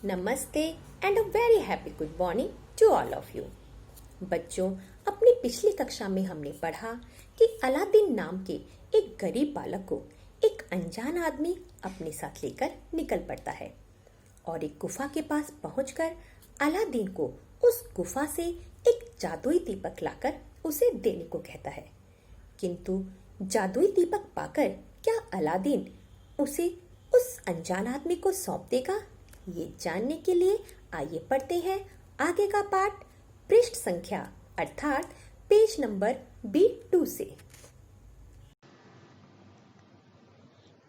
नमस्ते and a very happy good morning to all of you. बच्चों, अपनी पिछली कक्षा में हमने पढ़ा कि अलादीन नाम के एक गरीब बालक को एक अनजान आदमी अपने साथ लेकर निकल पड़ता है और एक गुफा के पास पहुंचकर अलादीन को उस गुफा से एक जादुई दीपक लाकर उसे देने को कहता है। किंतु जादुई दीपक पाकर क्या अलादीन उसे उस अनजान आदमी को सौंप देगा? ये जानने के लिए आइए पढ़ते हैं आगे का पाठ पृष्ठ संख्या अर्थात पेज नंबर B2 से।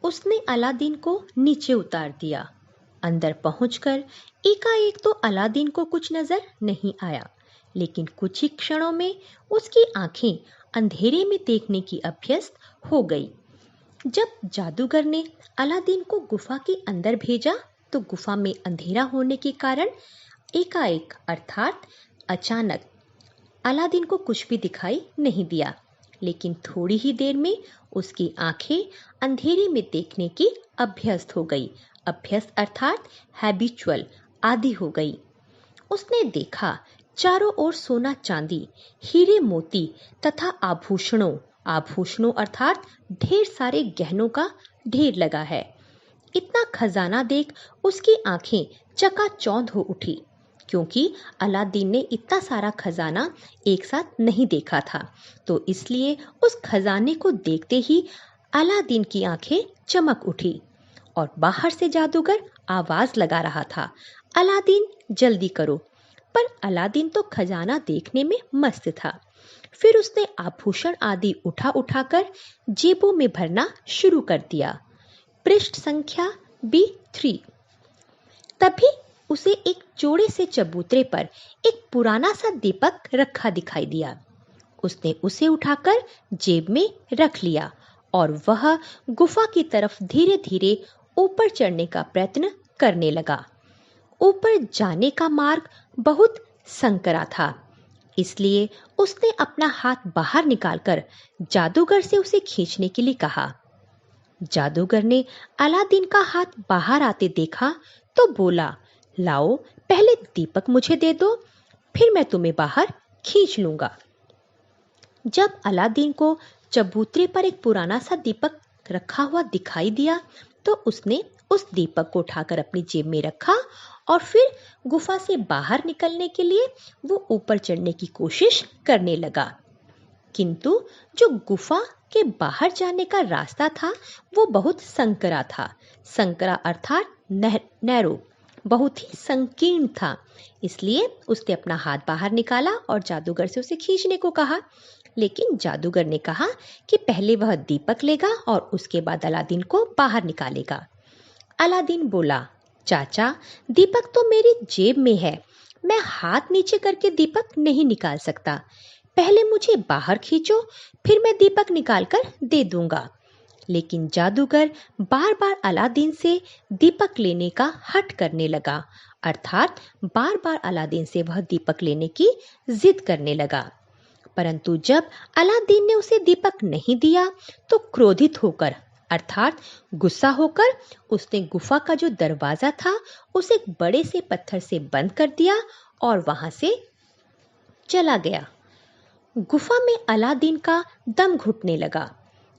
उसने अलादीन को नीचे उतार दिया। अंदर पहुंचकर एकाएक तो अलादीन को कुछ नजर नहीं आया, लेकिन कुछ ही क्षणों में उसकी आंखें अंधेरे में देखने की अभ्यस्त हो गई। जब जादूगर ने अलादीन को गुफा के अंदर भेजा तो गुफा में अंधेरा होने के कारण एकाएक अर्थात अचानक अलादीन को कुछ भी दिखाई नहीं दिया, लेकिन थोड़ी ही देर में उसकी आंखें अंधेरे में देखने की अभ्यस्त हो गई। अभ्यस्त अर्थात हैबिचुअल, आदी हो गई। उसने देखा चारों ओर सोना चांदी, हीरे मोती तथा आभूषणों अर्थात ढेर सारे गहनों का ढेर लगा है। इतना खजाना देख उसकी आंखें चकाचौंध हो उठी, क्योंकि अलादीन ने इतना सारा खजाना एक साथ नहीं देखा था। तो इसलिए उस खजाने को देखते ही अलादीन की आंखें चमक उठी और बाहर से जादूगर आवाज लगा रहा था, अलादीन जल्दी करो। पर अलादीन तो खजाना देखने में मस्त था। फिर उसने आभूषण आदि उठाकर जेबों में भरना शुरू कर दिया। पृष्ठ संख्या B3। तभी उसे एक चौड़े से चबूतरे पर एक पुराना सा दीपक रखा दिखाई दिया। उसने उसे उठाकर जेब में रख लिया और वह गुफा की तरफ धीरे धीरे ऊपर चढ़ने का प्रयत्न करने लगा। ऊपर जाने का मार्ग बहुत संकरा था, इसलिए उसने अपना हाथ बाहर निकालकर जादूगर से उसे खींचने के लिए कहा। जादूगर ने अलादीन का हाथ बाहर आते देखा तो बोला, लाओ पहले दीपक मुझे दे दो, फिर मैं तुम्हें बाहर खींच लूंगा। जब अलादीन को चबूतरे पर एक पुराना सा दीपक रखा हुआ दिखाई दिया तो उसने उस दीपक को उठाकर अपनी जेब में रखा और फिर गुफा से बाहर निकलने के लिए वो ऊपर चढ़ने की कोशिश करने लगा। किंतु जो गुफा के बाहर जाने का रास्ता था वो बहुत संकरा था। संकरा अर्थात नैरो, बहुत ही संकीर्ण था। इसलिए उसने अपना हाथ बाहर निकाला और जादूगर से उसे खींचने को कहा, लेकिन जादूगर ने कहा कि पहले वह दीपक लेगा और उसके बाद अलादीन को बाहर निकालेगा। अलादीन बोला, चाचा दीपक तो मेरी जेब में है, मैं हाथ नीचे करके दीपक नहीं निकाल सकता। पहले मुझे बाहर खींचो, फिर मैं दीपक निकालकर दे दूंगा। लेकिन जादूगर बार बार अलादीन से दीपक लेने का हठ करने लगा, अर्थात बार बार अलादीन से वह दीपक लेने की जिद करने लगा। परंतु जब अलादीन ने उसे दीपक नहीं दिया तो क्रोधित होकर अर्थात गुस्सा होकर उसने गुफा का जो दरवाजा था उसे एक बड़े से पत्थर से बंद कर दिया और वहां से चला गया। गुफा में अलादीन का दम घुटने लगा।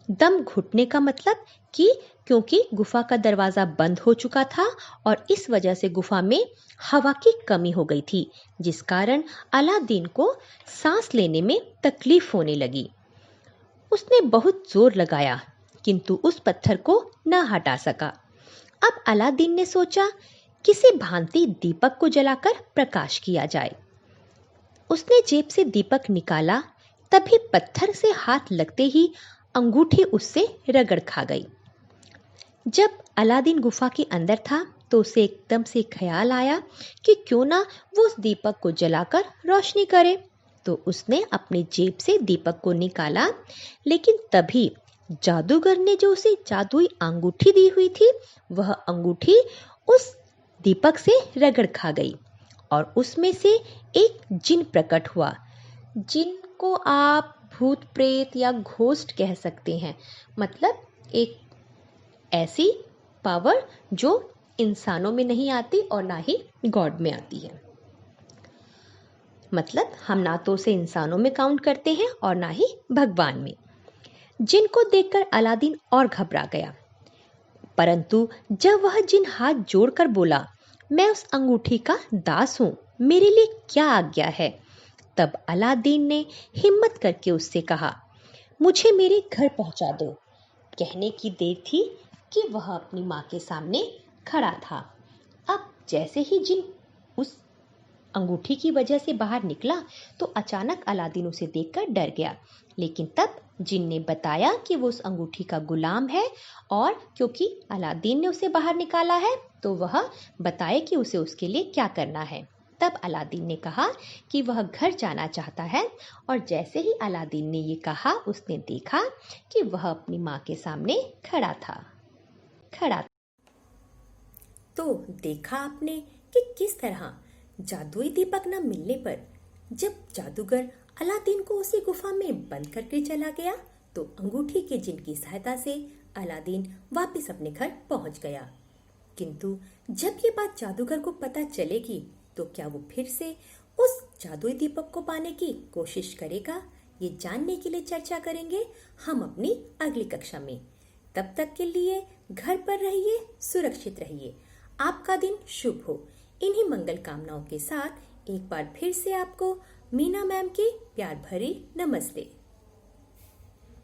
दम घुटने का मतलब कि क्योंकि गुफा का दरवाजा बंद हो चुका था और इस वजह से गुफा में हवा की कमी हो गई थी, जिस कारण अलादीन को सांस लेने में तकलीफ होने लगी। उसने बहुत जोर लगाया किंतु उस पत्थर को न हटा सका। अब अलादीन ने सोचा किसी भांति दीपक को जलाकर प्रकाश किया जाए। उसने जेब से दीपक निकाला, तभी पत्थर से हाथ लगते ही अंगूठी उससे रगड़ खा गई। जब अलादीन गुफा के अंदर था तो उसे एकदम से ख्याल आया कि क्यों ना वो उस दीपक को जलाकर रोशनी करे। तो उसने अपनी जेब से दीपक को निकाला, लेकिन तभी जादूगर ने जो उसे जादुई अंगूठी दी हुई थी वह अंगूठी उस दीपक से रगड़ खा गई और उसमें से एक जिन प्रकट हुआ। जिन को आप भूत प्रेत या घोस्ट कह सकते हैं, मतलब एक ऐसी पावर जो इंसानों में नहीं आती और ना ही गॉड में आती है। मतलब हम ना तो उसे इंसानों में काउंट करते हैं और ना ही भगवान में। जिन को देखकर अलादीन और घबरा गया, परंतु जब वह जिन हाथ जोड़कर बोला, मैं उस अंगूठी का दास हूं, मेरे लिए क्या आज्ञा है, तब अलादीन ने हिम्मत करके उससे कहा, मुझे मेरे घर पहुंचा दो। कहने की देर थी कि वह अपनी माँ के सामने खड़ा था। अब जैसे ही जिन उस अंगूठी की वजह से बाहर निकला तो अचानक अलादीन उसे देखकर डर गया, लेकिन तब जिन ने बताया कि वो उस अंगूठी का गुलाम है और क्योंकि अलादीन ने उसे बाहर निकाला है तो वह बताए कि उसे उसके लिए क्या करना है। तब अलादीन ने कहा कि वह घर जाना चाहता है और जैसे ही अलादीन ने ये कहा उसने देखा कि वह अपनी माँ के सामने खड़ा था। तो देखा आपने कि किस तरह जादुई दीपक न मिलने पर जब जादूगर अलादीन को उसी गुफा में बंद करके चला गया तो अंगूठी के जिन की सहायता से अलादीन वापस अपने घर पहुंच गया। किंतु जब ये बात जादूगर को पता चलेगी तो क्या वो फिर से उस जादुई दीपक को पाने की कोशिश करेगा? ये जानने के लिए चर्चा करेंगे हम अपनी अगली कक्षा में। तब तक के लिए घर पर रहिए, सुरक्षित रहिए। आपका दिन शुभ हो। इन्हीं मंगल कामनाओं के साथ एक बार फिर से आपको मीना मैम की प्यार भरी नमस्ते।